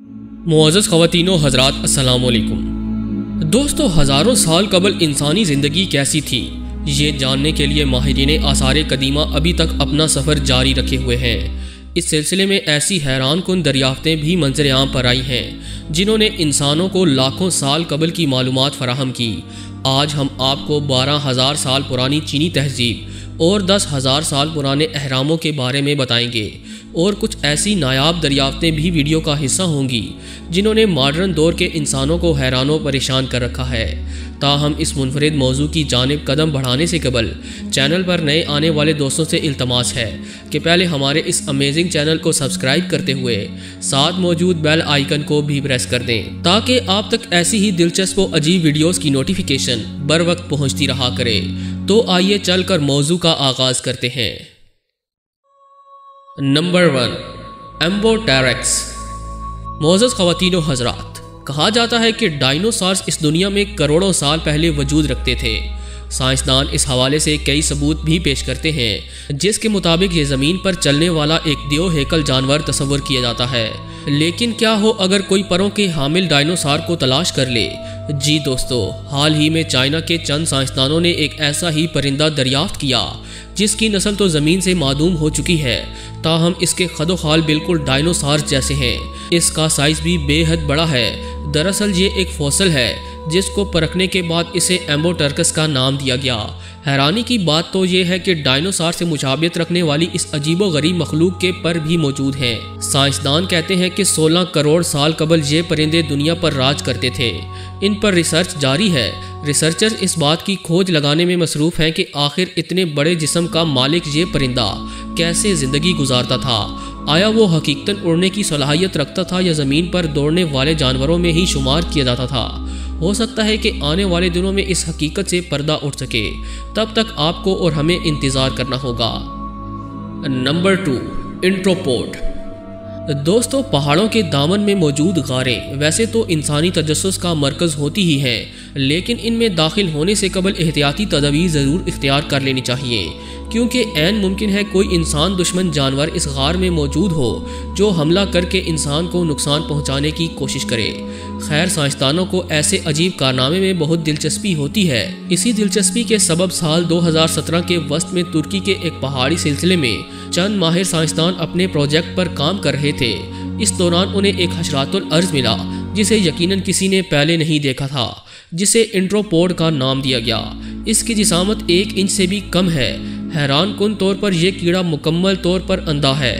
मुअज़्ज़ज़ ख़वातीन व हज़रात, अस्सलाम वालेकुम। दोस्तों, हज़ारों साल कबल इंसानी ज़िंदगी कैसी थी, ये जानने के लिए माहिरीन आसार कदीमा अभी तक अपना सफ़र जारी रखे हुए हैं। इस सिलसिले में ऐसी हैरान कुन दरियाफ्तें भी मंज़र आम पर आई हैं जिन्होंने इंसानों को लाखों साल कबल की मालूमात फ़राहम की। आज हम आपको 12,000 साल पुरानी चीनी तहज़ीब और 10,000 साल पुराने अहरामों के बारे में बताएंगे और कुछ ऐसी नायाब दरियाफ्तें भी वीडियो का हिस्सा होंगी जिन्होंने मॉडर्न दौर के इंसानों को हैरान व परेशान कर रखा है। ताहम इस मुनफरिद मौजू की जानिब कदम बढ़ाने से कबल चैनल पर नए आने वाले दोस्तों से इल्तमास है कि पहले हमारे इस अमेजिंग चैनल को सब्सक्राइब करते हुए साथ मौजूद बेल आइकन को भी प्रेस कर दें ताकि आप तक ऐसी ही दिलचस्प व अजीब वीडियोस की नोटिफिकेशन बर वक्त पहुँचती रहा करे। तो आइए चल कर मौजू का आगाज़ करते हैं। नंबर 1, एम्बोटेरक्स। मुअज़्ज़ज़ ख़वातीन व हज़रात, कहा जाता है कि डायनासोर्स इस दुनिया में करोड़ों साल पहले वजूद रखते थे। साइंसदान इस हवाले से कई सबूत भी पेश करते हैं जिसके मुताबिक ये ज़मीन पर चलने वाला एक देव हेकल जानवर तस्वर किया जाता है। लेकिन क्या हो अगर कोई परों के हामिल डायनासोर को तलाश कर ले? जी दोस्तों, हाल ही में चाइना के चंद साइंसदानों ने एक ऐसा ही परिंदा दरियाफ्त किया जिसकी नस्ल तो ज़मीन से मादूम हो चुकी है, ताहम इसके खदो खाल बिल्कुल डायनासोर जैसे हैं। इसका साइज़ भी बेहद बड़ा है। दरअसल ये एक फॉसिल है जिसको परखने के बाद इसे एम्बोटेरक्स का नाम दिया गया। हैरानी की बात तो ये है कि डायनासोर से मुशाबियत रखने वाली इस अजीबो-गरीब मखलूक के पर भी मौजूद हैं। साइंसदान कहते हैं कि 16 करोड़ साल कबल ये परिंदे दुनिया पर राज करते थे। इन पर रिसर्च जारी है। रिसर्चर्स इस बात की खोज लगाने में मसरूफ़ हैं कि आखिर इतने बड़े जिस्म का मालिक ये परिंदा कैसे ज़िंदगी गुजारता था। आया वो हकीकतन उड़ने की सलाहियत रखता था या ज़मीन पर दौड़ने वाले जानवरों में ही शुमार किया जाता था? हो सकता है कि आने वाले दिनों में इस हकीकत से पर्दा उठ सके। तब तक आपको और हमें इंतज़ार करना होगा। नंबर 2, इंट्रोपोड। दोस्तों, पहाड़ों के दामन में मौजूद गारें वैसे तो इंसानी तजस्सुस का मरकज़ होती ही हैं, लेकिन इनमें दाखिल होने से कबल एहतियाती तदबीर ज़रूर इख्तियार कर लेनी चाहिए, क्योंकि ऐन मुमकिन है कोई इंसान दुश्मन जानवर इस गार में मौजूद हो जो हमला करके इंसान को नुकसान पहुंचाने की कोशिश करे। खैर, साइंसदानों को ऐसे अजीब कारनामे में बहुत दिलचस्पी होती है। इसी दिलचस्पी के सबब साल 2017 के वस्त में तुर्की के एक पहाड़ी सिलसिले में चंद माहिर साइंसदान अपने प्रोजेक्ट पर काम कर रहे थे। इस दौरान उन्हें एक हशरातुल अर्ज़ मिला जिसे यकीनन किसी ने पहले नहीं देखा था, जिसे इंट्रोपोड का नाम दिया गया। इसकी जिसामत 1 इंच से भी कम है। हैरान कुन तौर पर यह कीड़ा मुकम्मल तौर पर अंधा है,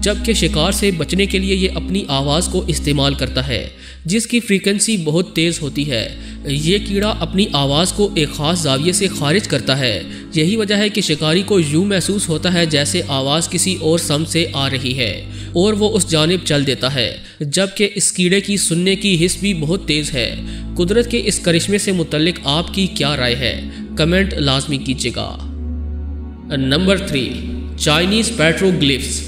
जबकि शिकार से बचने के लिए ये अपनी आवाज़ को इस्तेमाल करता है जिसकी फ्रीक्वेंसी बहुत तेज़ होती है। ये कीड़ा अपनी आवाज़ को एक ख़ास जाविये से खारिज करता है। यही वजह है कि शिकारी को यूँ महसूस होता है जैसे आवाज़ किसी और सम से आ रही है और वो उस जानिब चल देता है, जबकि इस कीड़े की सुनने की हिस्स भी बहुत तेज़ है। कुदरत के इस करिश्मे से मुतल्लिक आपकी क्या राय है? कमेंट लाजमी कीजिएगा। Number 3, Chinese petroglyphs.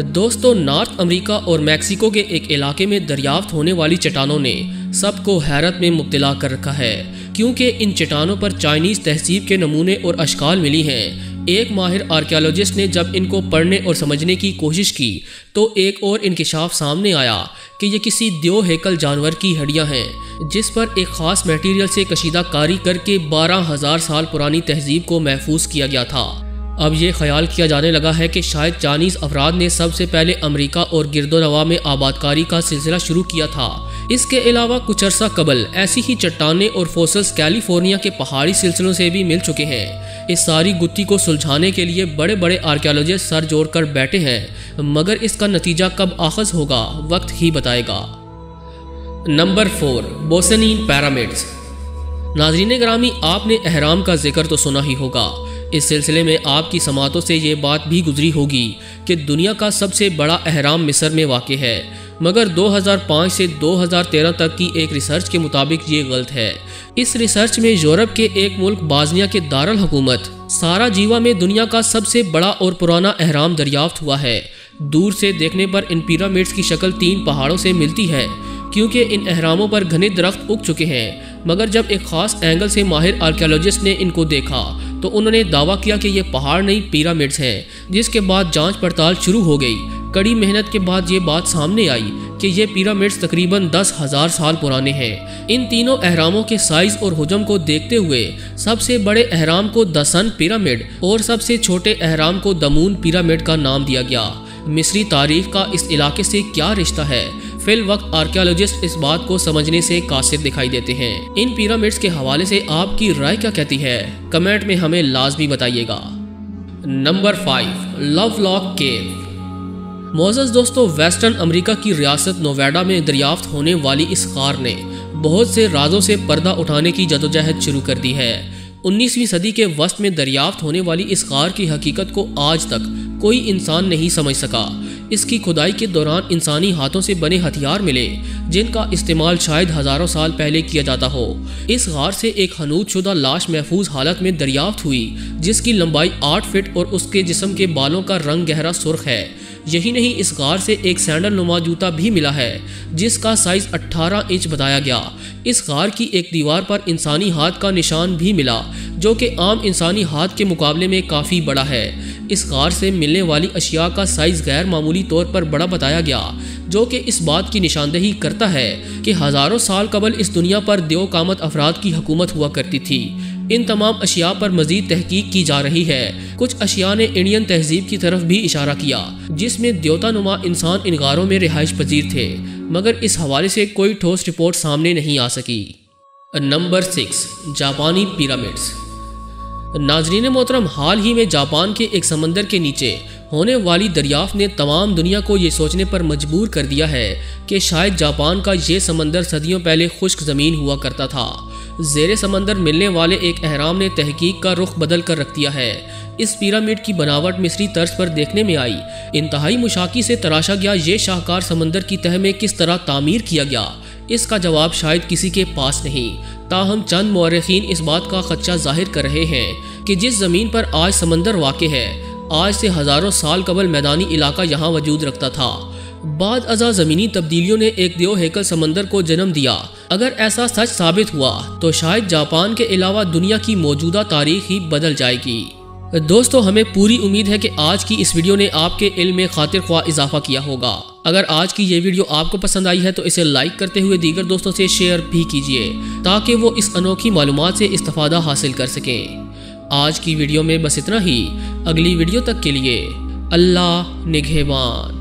दोस्तों, नॉर्थ अमेरिका और मैक्सिको के एक इलाके में दरियाफ्त होने वाली चट्टानों ने सबको हैरत में मुब्तला कर रखा है, क्योंकि इन चट्टानों पर चाइनीज़ तहज़ीब के नमूने और अशकाल मिली हैं। एक माहिर आर्कियोलॉजिस्ट ने जब इनको पढ़ने और समझने की कोशिश की तो एक और इंकिशाफ सामने आया कि ये किसी देव हेकल जानवर की हड्डियां हैं जिस पर एक ख़ास मटेरियल से कशीदा कारी करके 12,000 साल पुरानी तहज़ीब को महफूज किया गया था। अब ये ख्याल किया जाने लगा है कि शायद चाइनीज़ अफराद ने सबसे पहले अमेरिका और गिरदोनवा में आबादकारी का सिलसिला शुरू किया था। इसके अलावा कुछ अरसा कबल ऐसी ही चट्टानें और फोसिल्स कैलिफोर्निया के पहाड़ी सिलसिलों से भी मिल चुके हैं। इस सारी गुत्थी को सुलझाने के लिए बड़े बड़े आर्कियोलॉजिस्ट सर जोड़कर बैठे हैं, मगर इसका नतीजा कब आखिज होगा वक्त ही बताएगा। Number 4, Bosnian pyramids. नाज़रीन ग्रामी, आपने अहराम का जिक्र तो सुना ही होगा। इस सिलसिले में आपकी समातों से ये बात भी गुजरी होगी कि दुनिया का सबसे बड़ा अहराम मिस्र में वाक़ है, मगर 2005 से 2013 तक की एक रिसर्च के मुताबिक ये गलत है। इस रिसर्च में यूरोप के एक मुल्क बाज़निया के दारुल हुकूमत साराजीवा में दुनिया का सबसे बड़ा और पुराना अहराम दरियाफ्त हुआ है। दूर से देखने पर इन पिरामिड्स की शक्ल 3 पहाड़ों से मिलती है, क्योंकि इन अहरामों पर घने दरख्त उग चुके हैं। मगर जब एक ख़ास एंगल से माहिर आर्कियोलॉजिस्ट ने इनको देखा तो उन्होंने दावा किया कि ये पहाड़ नहीं पिरामिड्स हैं, जिसके बाद जांच पड़ताल शुरू हो गई। کڑی محنت کے بعد یہ بات سامنے آئی کہ یہ پیرامڈز تقریباً 10,000 سال پرانے ہیں۔ ان تینوں اہراموں کے سائز اور حجم کو دیکھتے ہوئے سب سے بڑے اہرام کو دی سن پیرامڈ اور سب سے چھوٹے اہرام کو دی مون پیرامڈ کا نام دیا گیا۔ مصری تاریخ کا اس علاقے سے کیا رشتہ ہے؟ فی الوقت آرکیالوجسٹ اس بات کو سمجھنے سے قاصر دکھائی دیتے ہیں۔ ان پیرامڈز کے حوالے سے آپ کی رائے کیا کہتی ہے؟ کمنٹ میں ہمیں لازمی بتائیے گا۔ نمبر 5، لو لاک کیو۔ معزز دوستو، ویسٹرن امریکہ کی ریاست نویڈا میں دریافت ہونے والی اس غار نے بہت سے رازوں سے پردہ اٹھانے کی جدوجہد شروع کر دی ہے۔ 19ویں صدی کے وسط میں دریافت ہونے والی اس غار کی حقیقت کو آج تک کوئی انسان نہیں سمجھ سکا۔ اس کی کھدائی کے دوران انسانی ہاتھوں سے بنے ہتھیار ملے جن کا استعمال شاید ہزاروں سال پہلے کیا جاتا ہو۔ اس غار سے ایک حنوط شدہ لاش محفوظ حالت میں دریافت ہوئی جس کی لمبائی 8 فٹ اور اس کے جسم کے بالوں کا رنگ گہرا سرخ ہے۔ یہی نہیں، اس غار سے ایک سینڈل نما جوتا بھی ملا ہے جس کا سائز 18 انچ بتایا گیا۔ اس غار کی ایک دیوار پر انسانی ہاتھ کا نشان بھی ملا جو کہ عام انسانی ہاتھ کے مقابلے میں کافی بڑا ہے۔ اس غار سے ملنے والی اشیاء کا سائز غیر معمولی طور پر بڑا بتایا گیا جو کہ اس بات کی نشاندہی کرتا ہے کہ ہزاروں سال قبل اس دنیا پر دیو قامت افراد کی حکومت ہوا کرتی تھی۔ ان تمام اشیاء پر مزید تحقیق کی جا رہی ہے۔ کچھ اشیاء نے انڈین تہذیب کی طرف بھی اشارہ کیا جس میں دیوتا نما انسان ان غاروں میں رہائش پذیر تھے، مگر اس حوالے سے کوئی ٹھوس رپورٹ سامنے نہیں آ سکی۔ نمبر 6، جاپانی پیرامڈز۔ ناظرین محترم، حال ہی میں جاپان کے ایک سمندر کے نیچے ہونے والی دریافت نے تمام دنیا کو یہ سوچنے پر مجبور کر دیا ہے کہ شاید جاپان کا یہ سمندر صدیوں پہلے خشک زمین ہوا کرتا تھا۔ زیر سمندر ملنے والے ایک اہرام نے تحقیق کا رخ بدل کر رکھ دیا ہے۔ اس پیرامڈ کی بناوٹ مصری طرز پر دیکھنے میں آئی۔ انتہائی مشاقی سے تراشا گیا یہ شاہکار سمندر کی تہہ میں کس طرح تعمیر کیا گیا، اس کا جواب شاید کسی کے پاس نہیں۔ تاہم چند مورخین اس بات کا خدشہ ظاہر کر رہے ہیں کہ جس زمین پر آج سمندر واقع ہے، آج سے ہزاروں سال قبل میدانی علاقہ یہاں وجود رکھتا تھا۔ بعد ازاں زمینی تبدیلیوں نے ایک دیو ہیکل سمندر کو جنم دیا۔ اگر ایسا سچ ثابت ہوا تو شاید جاپان کے علاوہ دنیا کی موجودہ تاریخ ہی بدل جائے گی۔ دوستو، ہمیں پوری امید ہے کہ آج کی اس ویڈیو نے آپ کے علم میں خاطر خواہ اضافہ کیا ہوگا۔ اگر آج کی یہ ویڈیو آپ کو پسند آئی ہے تو اسے لائک کرتے ہوئے دیگر دوستوں سے شیئر بھی کیجیے تاکہ وہ اس انوکھی معلومات سے استفادہ حاصل کر سکیں۔ آج کی ویڈیو میں بس اتنا ہی۔ اگلی ویڈیو تک کے لیے اللہ نگہبان۔